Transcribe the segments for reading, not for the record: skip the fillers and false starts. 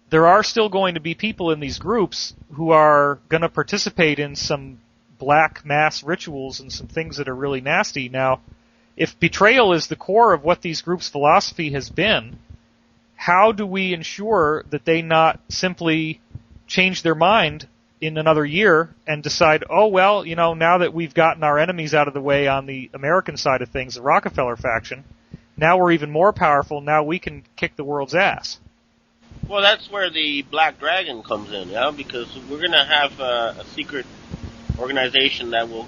there are still going to be people in these groups who are going to participate in some black mass rituals and some things that are really nasty. Now, if betrayal is the core of what these groups' philosophy has been, how do we ensure that they not simply change their mind in another year and decide, oh, well, now that we've gotten our enemies out of the way on the American side of things, the Rockefeller faction, now we're even more powerful, now we can kick the world's ass? Well, that's where the Black Dragon comes in, because we're going to have a secret organization that will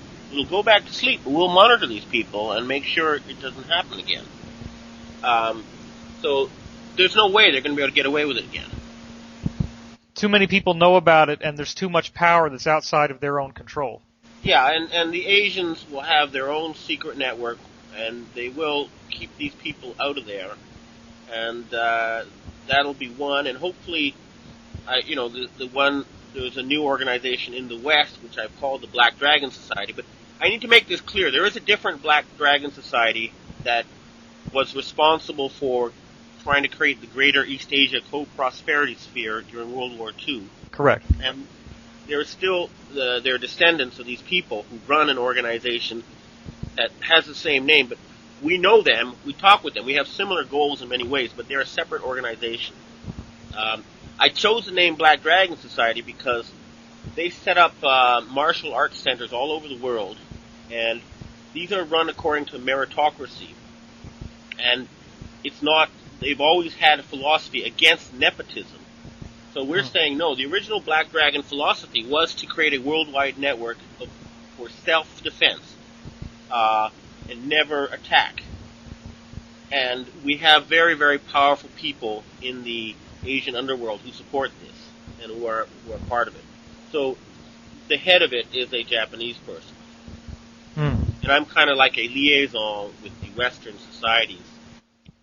go back to sleep, but we'll monitor these people and make sure it doesn't happen again. So there's no way they're going to be able to get away with it again. Too many people know about it, and there's too much power that's outside of their own control. Yeah, and the Asians will have their own secret network, and they will keep these people out of there, and that'll be one. And hopefully, there's a new organization in the West, which I've called the Black Dragon Society. But I need to make this clear. There is a different Black Dragon Society that was responsible for trying to create the Greater East Asia Co-Prosperity Sphere during World War II. Correct. And there are still their descendants of these people who run an organization that has the same name, but we know them, we talk with them, we have similar goals in many ways, but they're a separate organization. I chose the name Black Dragon Society because they set up martial arts centers all over the world, and these are run according to meritocracy. And they've always had a philosophy against nepotism. So we're saying, no, the original Black Dragon philosophy was to create a worldwide network for self-defense and never attack. And we have very, very powerful people in the Asian underworld who support this and who are part of it. So the head of it is a Japanese person. And I'm kind of like a liaison with the Western societies.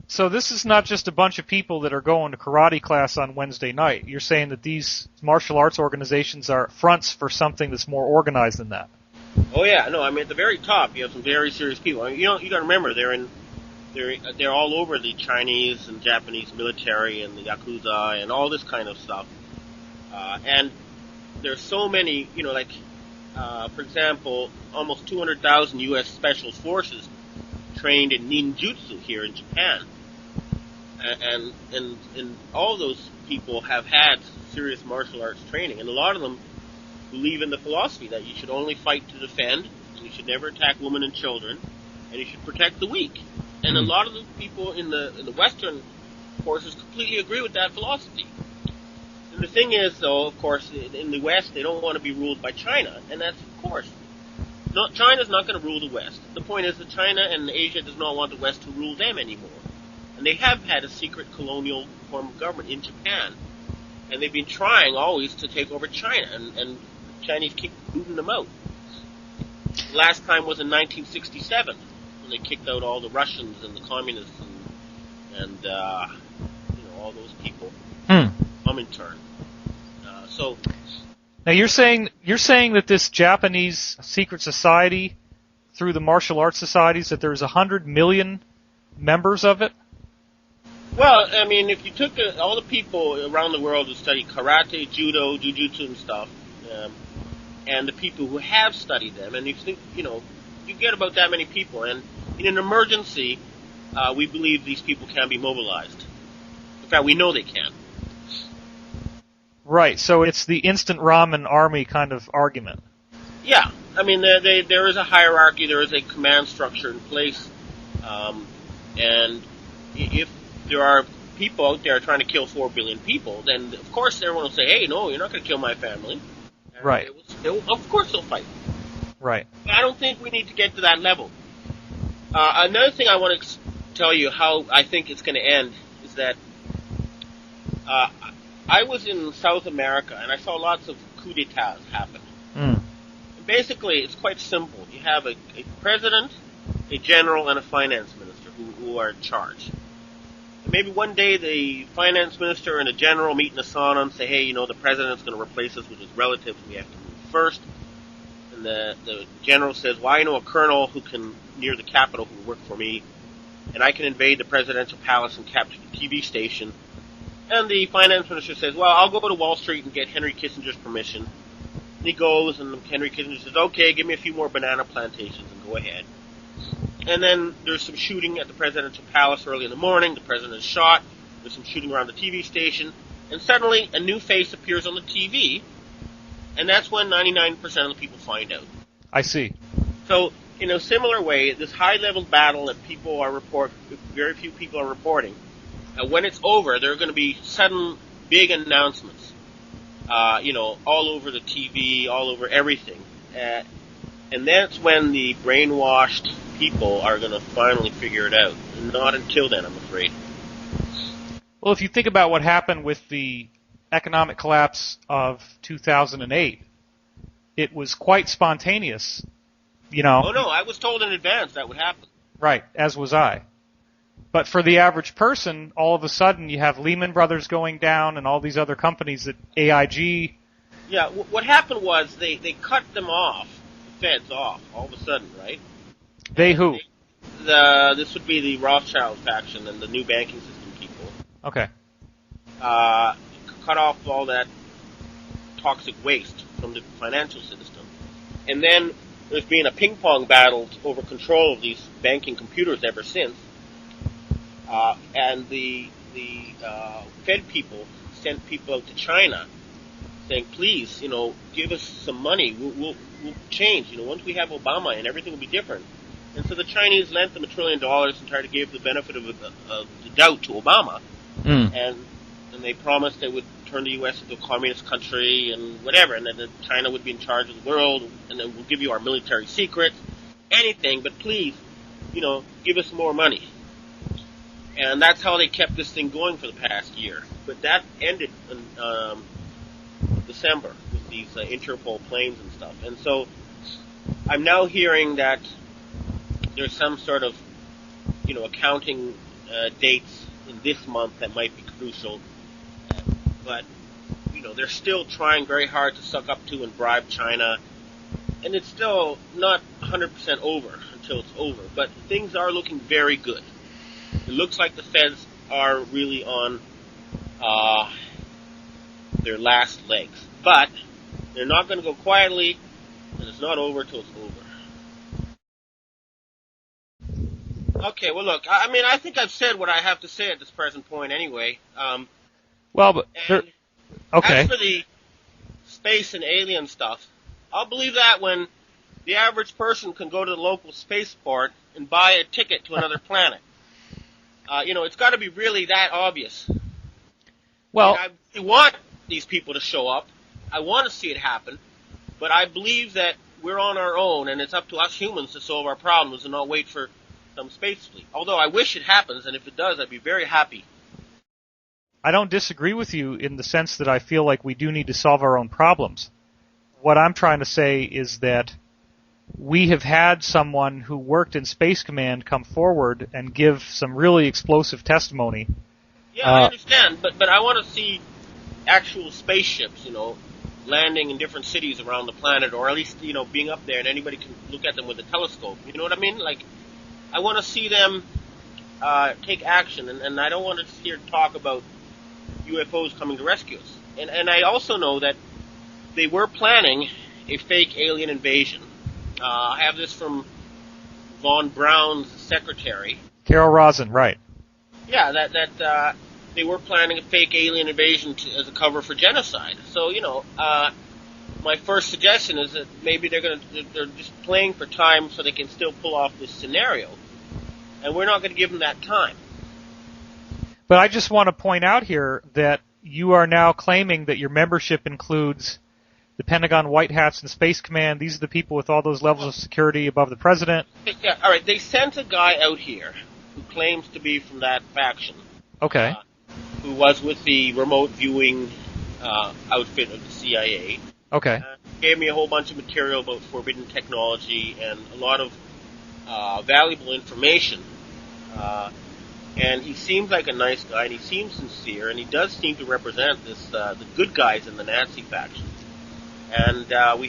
So this is not just a bunch of people that are going to karate class on Wednesday night. You're saying that these martial arts organizations are fronts for something that's more organized than that. Oh yeah, no, I mean at the very top you have some very serious people. I mean, you got to remember they're all over the Chinese and Japanese military and the Yakuza and all this kind of stuff. And there's so many, for example, almost 200,000 U.S. Special Forces trained in ninjutsu here in Japan. And all those people have had serious martial arts training, and a lot of them believe in the philosophy that you should only fight to defend, and you should never attack women and children, and you should protect the weak. And a lot of the people in the Western forces completely agree with that philosophy. And the thing is, though, of course, in the West, they don't want to be ruled by China, and that's, of course, China's not going to rule the West. The point is that China and Asia does not want the West to rule them anymore. And they have had a secret colonial form of government in Japan. And they've been trying always to take over China, and the Chinese keep booting them out. The last time was in 1967, when they kicked out all the Russians and the communists and all those people. Comintern. Now you're saying that this Japanese secret society, through the martial arts societies, that there's 100 million members of it? Well, I mean, if you took all the people around the world who study karate, judo, jujutsu and stuff, and the people who have studied them, and you think, you get about that many people, and in an emergency, we believe these people can be mobilized. In fact, we know they can. Right, so it's the instant ramen army kind of argument. Yeah, I mean, there is a hierarchy, there is a command structure in place, and if there are people out there trying to kill 4 billion people, then of course everyone will say, hey, no, you're not going to kill my family. And right. Of course they'll fight. Right. But I don't think we need to get to that level. Another thing I want to tell you how I think it's going to end is that I was in South America, and I saw lots of coup d'etats happen. And basically, it's quite simple. You have a president, a general, and a finance minister who are in charge. And maybe one day the finance minister and the general meet in a sauna and say, hey, the president's going to replace us with his relatives, and we have to move first. And the general says, well, I know a colonel who can, near the capital, who will work for me, and I can invade the presidential palace and capture the TV station. And the finance minister says, well, I'll go to Wall Street and get Henry Kissinger's permission. And he goes, and Henry Kissinger says, okay, give me a few more banana plantations and go ahead. And then there's some shooting at the presidential palace early in the morning. The president is shot. There's some shooting around the TV station. And suddenly a new face appears on the TV. And that's when 99% of the people find out. I see. So, in a similar way, this high-level battle that very few people are reporting, when it's over, there are going to be sudden big announcements, all over the TV, all over everything. And that's when the brainwashed people are going to finally figure it out. Not until then, I'm afraid. Well, if you think about what happened with the economic collapse of 2008, it was quite spontaneous, Oh, no, I was told in advance that would happen. Right, as was I. But for the average person, all of a sudden you have Lehman Brothers going down and all these other companies that AIG... Yeah, what happened was they cut them off, the feds off, all of a sudden, right? They who? This would be the Rothschild faction and the new banking system people. Okay. Cut off all that toxic waste from the financial system. And then there's been a ping-pong battle over control of these banking computers ever since. And the Fed people sent people out to China saying, please, give us some money. We'll change. Once we have Obama and everything will be different. And so the Chinese lent them $1 trillion and tried to give the benefit of the doubt to Obama. And they promised they would turn the U.S. into a communist country and whatever, and then China would be in charge of the world, and then we'll give you our military secrets, anything, but please, give us more money. And that's how they kept this thing going for the past year. But that ended in December with these Interpol planes and stuff. And so I'm now hearing that there's some sort of, accounting dates in this month that might be crucial. But, they're still trying very hard to suck up to and bribe China. And it's still not 100% over until it's over. But things are looking very good. It looks like the feds are really on their last legs. But they're not going to go quietly, and it's not over till it's over. Okay, well, look, I think I've said what I have to say at this present point anyway. Okay. As for the space and alien stuff, I'll believe that when the average person can go to the local spaceport and buy a ticket to another planet. It's got to be really that obvious. Well, I want these people to show up. I want to see it happen. But I believe that we're on our own, and it's up to us humans to solve our problems and not wait for some space fleet. Although I wish it happens, and if it does, I'd be very happy. I don't disagree with you in the sense that I feel like we do need to solve our own problems. What I'm trying to say is that we have had someone who worked in Space Command come forward and give some really explosive testimony. Yeah, I understand, but I want to see actual spaceships, landing in different cities around the planet, or at least, being up there and anybody can look at them with a telescope. You know what I mean? Like, I want to see them take action, and I don't want to hear talk about UFOs coming to rescue us. And I also know that they were planning a fake alien invasion. I have this from Von Braun's secretary. Carol Rosin, right. Yeah, that they were planning a fake alien invasion as a cover for genocide. So, my first suggestion is that maybe they're just playing for time so they can still pull off this scenario. And we're not going to give them that time. But I just want to point out here that you are now claiming that your membership includes the Pentagon White Hats and Space Command. These are the people with all those levels of security above the president. Yeah, all right. They sent a guy out here who claims to be from that faction. Okay. Who was with the remote viewing outfit of the CIA. Okay. Gave me a whole bunch of material about forbidden technology and a lot of valuable information. And he seems like a nice guy, and he seems sincere, and he does seem to represent the good guys in the Nazi faction. And we